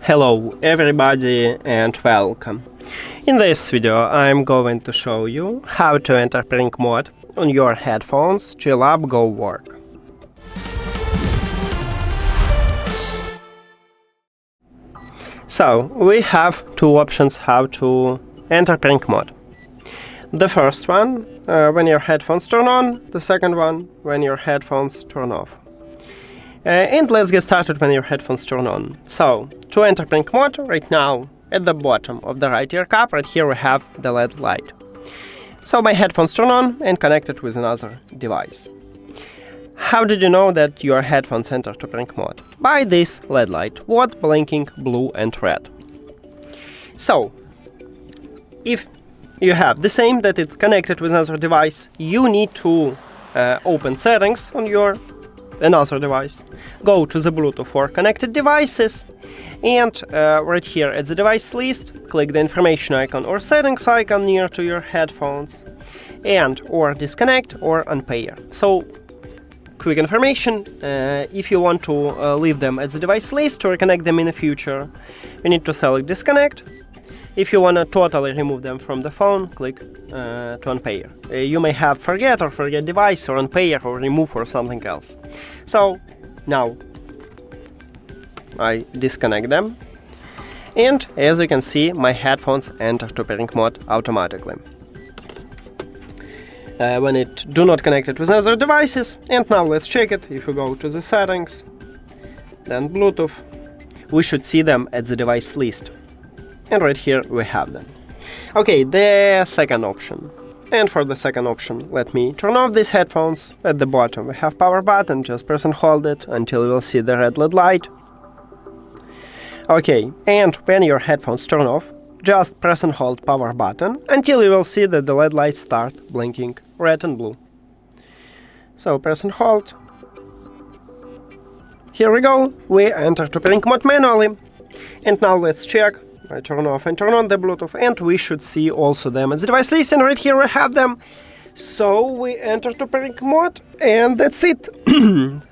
Hello everybody and welcome. In this video I'm going to show you how to enter pairing mode on your headphones JLAB GOWORK. So we have two options how to enter pairing mode. The first one when your headphones turn on, the second one when your headphones turn off. And let's get started when your headphones turn on. So, to enter pairing mode, right now, at the bottom of the right ear cup, right here we have the LED light. So my headphones turn on and connected with another device. How did you know that your headphones enter to pairing mode? By this LED light, what blinking blue and red. So, if you have the same that it's connected with another device, you need to open settings on your another device, go to the Bluetooth for connected devices, and right here at the device list, click the information icon or settings icon near to your headphones, and or disconnect or unpair. So, quick information, if you want to leave them at the device list or reconnect them in the future, you need to select disconnect. If you want to totally remove them from the phone, click to unpair. You may have forget device or unpair or remove or something else. So now I disconnect them, and as you can see, my headphones enter to pairing mode automatically. When it do not connect it with other devices, and now let's check it. If we go to the settings, then Bluetooth, we should see them at the device list. And right here we have them. Okay, the second option. And for the second option, let me turn off these headphones. At the bottom we have power button, just press and hold it until you will see the red LED light. Okay, and when your headphones turn off, just press and hold power button until you will see that the LED lights start blinking red and blue. So press and hold. Here we go, we enter to pairing mode manually. And now let's check. I turn off and turn on the Bluetooth, and we should see also them as the device list, and right here we have them. So we enter to pairing mode, and that's it.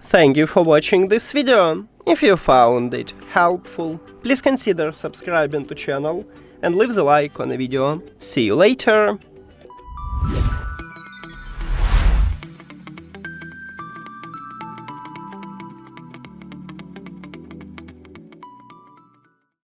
Thank you for watching this video. If you found it helpful, please consider subscribing to channel and leave the like on the video. See you later.